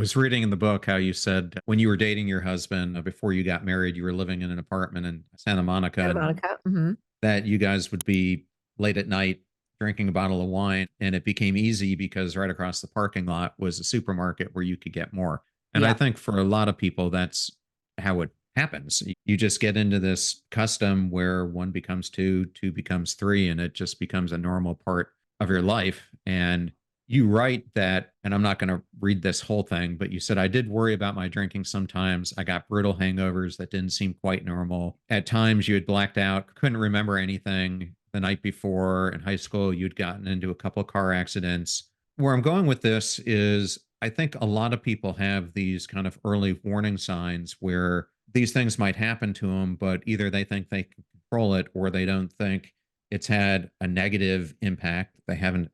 was reading in the book how you said when you were dating your husband before you got married, you were living in an apartment in Santa Monica, Santa and Monica. Hmm. that you guys would be late at night drinking a bottle of wine. And it became easy because right across the parking lot was a supermarket where you could get more. And I Yeah. think for a lot of people, that's how it happens. You just get into this custom where one becomes two, two becomes three, and it just becomes a normal part of your life. And you write that, and I'm not going to read this whole thing, but you said, I did worry about my drinking sometimes. I got brutal hangovers that didn't seem quite normal. At times, you had blacked out, couldn't remember anything the night before. In high school, you'd gotten into a couple of car accidents. Where I'm going with this is I think a lot of people have these kind of early warning signs where these things might happen to them, but either they think they can control it or they don't think it's had a negative impact. They haven't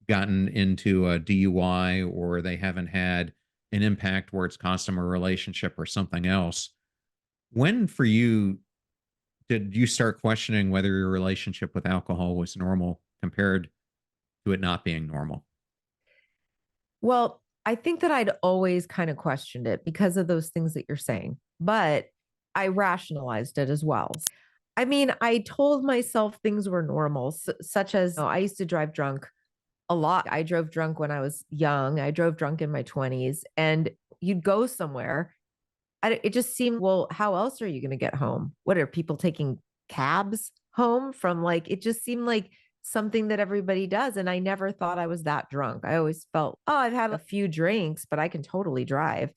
gotten into a DUI or they haven't had an impact where it's cost them a relationship or something else. When for you did you start questioning whether your relationship with alcohol was normal compared to it not being normal? Well, I think that I'd always kind of questioned it because of those things that you're saying, but I rationalized it as well. I mean, I told myself things were normal, such as I used to drive drunk a lot. I drove drunk when I was young. I drove drunk in my 20s, and you'd go somewhere. It just seemed, well, how else are you going to get home? What are people taking cabs home from? Like, it just seemed like something that everybody does. And I never thought I was that drunk. I always felt, oh, I've had a few drinks, but I can totally drive.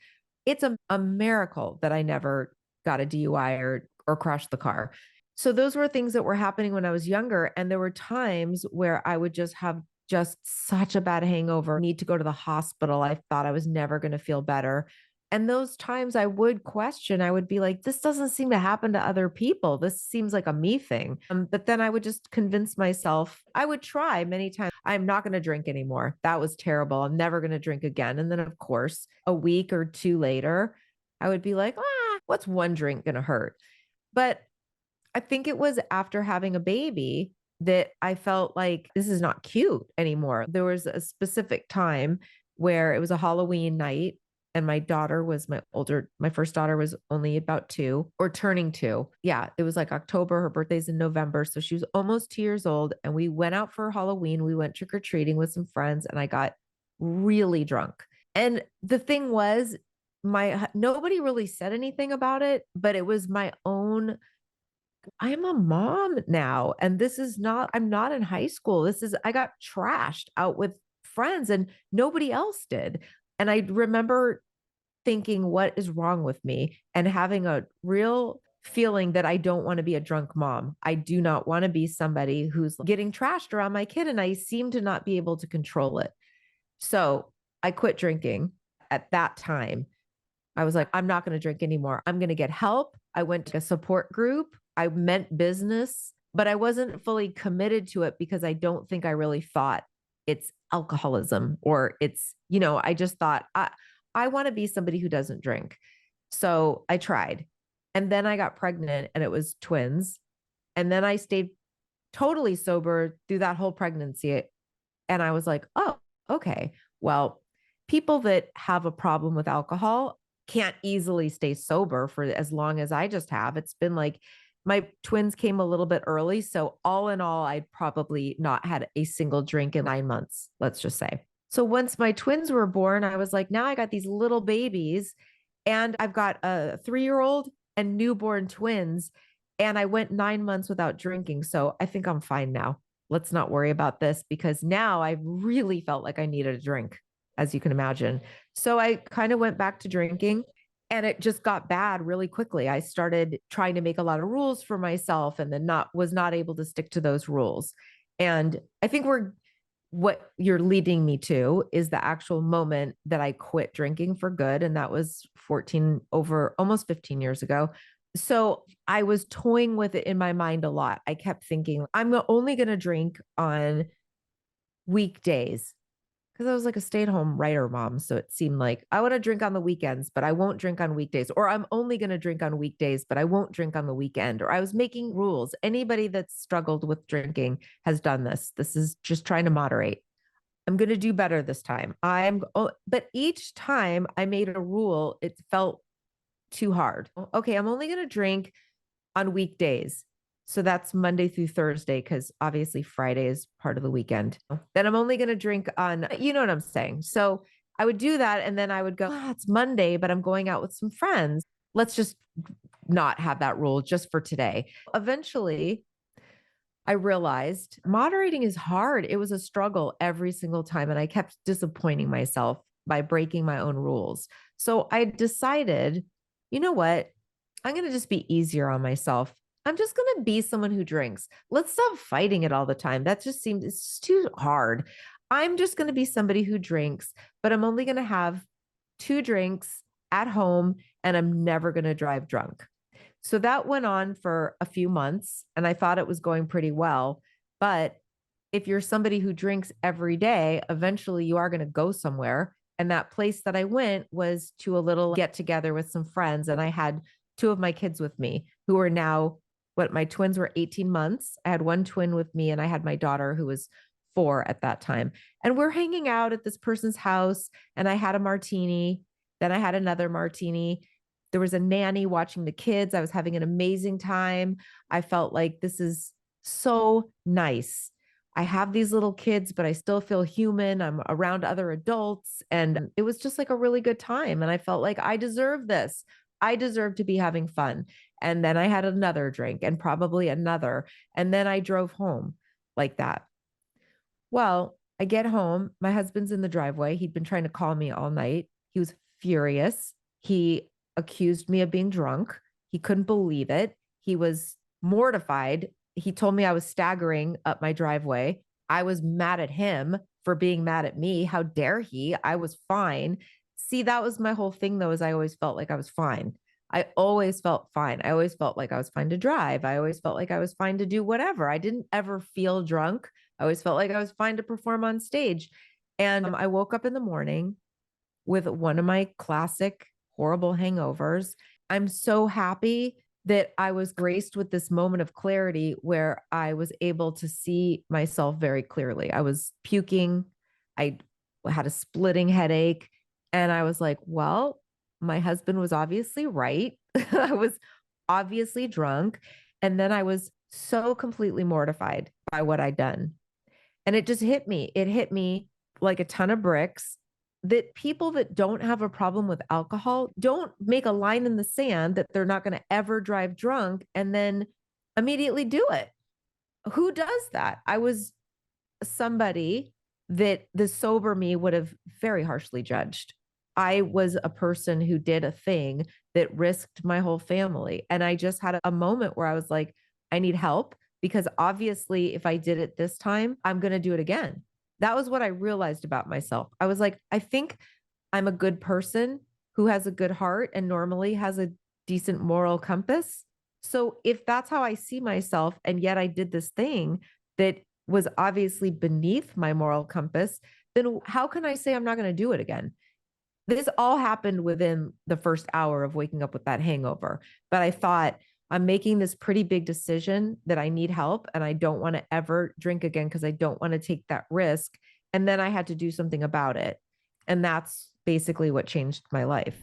It's a miracle that I never got a DUI or crashed the car. So those were things that were happening when I was younger. And there were times where I would just have just such a bad hangover, need to go to the hospital. I thought I was never going to feel better. And those times I would question, I would be like, this doesn't seem to happen to other people. This seems like a me thing. But then I would just convince myself, I would try many times, I'm not going to drink anymore. That was terrible. I'm never going to drink again. And then, of course, a week or two later, I would be like, what's one drink going to hurt? But I think it was after having a baby that I felt like this is not cute anymore. There was a specific time where it was a Halloween night and my first daughter was only about 2 or turning 2. Yeah, it was like October. Her birthday's in November. So she was almost 2 years old. And we went out for Halloween. We went trick or treating with some friends and I got really drunk. And the thing was, my nobody really said anything about it, but it was my own. I'm a mom now, and I'm not in high school. I got trashed out with friends and nobody else did. And I remember thinking, what is wrong with me? And having a real feeling that I don't want to be a drunk mom. I do not want to be somebody who's getting trashed around my kid, and I seem to not be able to control it. So I quit drinking at that time. I was like, I'm not going to drink anymore. I'm going to get help. I went to a support group. I meant business, but I wasn't fully committed to it because I don't think I really thought it's alcoholism or I just thought I want to be somebody who doesn't drink. So I tried. And then I got pregnant and it was twins. And then I stayed totally sober through that whole pregnancy. And I was like, oh, okay. Well, people that have a problem with alcohol can't easily stay sober for as long as I just have. It's been like my twins came a little bit early. So, all in all, I'd probably not had a single drink in 9 months, let's just say. So, once my twins were born, I was like, now I got these little babies and I've got a 3-year-old and newborn twins. And I went 9 months without drinking. So, I think I'm fine now. Let's not worry about this because now I really felt like I needed a drink, as you can imagine. So I kind of went back to drinking and it just got bad really quickly. I started trying to make a lot of rules for myself and then was not able to stick to those rules. And I think what you're leading me to is the actual moment that I quit drinking for good. And that was 14 over almost 15 years ago. So I was toying with it in my mind a lot. I kept thinking, I'm only going to drink on weekdays because I was like a stay-at-home writer mom. So it seemed like I want to drink on the weekends, but I won't drink on weekdays. Or I'm only going to drink on weekdays, but I won't drink on the weekend. Or I was making rules. Anybody that's struggled with drinking has done this. This is just trying to moderate. I'm going to do better this time. But each time I made a rule, it felt too hard. Okay, I'm only going to drink on weekdays. So that's Monday through Thursday, because obviously Friday is part of the weekend. Then I'm only going to drink on, you know what I'm saying? So I would do that. And then I would go, it's Monday, but I'm going out with some friends. Let's just not have that rule just for today. Eventually, I realized moderating is hard. It was a struggle every single time. And I kept disappointing myself by breaking my own rules. So I decided, you know what? I'm going to just be easier on myself. I'm just going to be someone who drinks. Let's stop fighting it all the time. That just seems it's just too hard. I'm just going to be somebody who drinks, but I'm only going to have 2 drinks at home and I'm never going to drive drunk. So that went on for a few months and I thought it was going pretty well. But if you're somebody who drinks every day, eventually you are going to go somewhere. And that place that I went was to a little get together with some friends. And I had 2 of my kids with me who are now, what, my twins were 18 months. I had one twin with me and I had my daughter who was 4 at that time. And we're hanging out at this person's house and I had a martini. Then I had another martini. There was a nanny watching the kids. I was having an amazing time. I felt like this is so nice. I have these little kids, but I still feel human. I'm around other adults. And it was just like a really good time. And I felt like I deserve this. I deserve to be having fun. And then I had another drink and probably another. And then I drove home like that. Well, I get home. My husband's in the driveway. He'd been trying to call me all night. He was furious. He accused me of being drunk. He couldn't believe it. He was mortified. He told me I was staggering up my driveway. I was mad at him for being mad at me. How dare he? I was fine. See, that was my whole thing, though, is I always felt like I was fine. I always felt fine. I always felt like I was fine to drive. I always felt like I was fine to do whatever. I didn't ever feel drunk. I always felt like I was fine to perform on stage. And I woke up in the morning with one of my classic horrible hangovers. I'm so happy that I was graced with this moment of clarity where I was able to see myself very clearly. I was puking. I had a splitting headache. And I was like, well, my husband was obviously right. I was obviously drunk. And then I was so completely mortified by what I'd done. And it just hit me. It hit me like a ton of bricks that people that don't have a problem with alcohol don't make a line in the sand that they're not going to ever drive drunk and then immediately do it. Who does that? I was somebody that the sober me would have very harshly judged. I was a person who did a thing that risked my whole family. And I just had a moment where I was like, I need help because obviously, if I did it this time, I'm going to do it again. That was what I realized about myself. I was like, I think I'm a good person who has a good heart and normally has a decent moral compass. So if that's how I see myself, and yet I did this thing that was obviously beneath my moral compass, then how can I say I'm not going to do it again? This all happened within the first hour of waking up with that hangover. But I thought, I'm making this pretty big decision that I need help and I don't want to ever drink again because I don't want to take that risk. And then I had to do something about it. And that's basically what changed my life.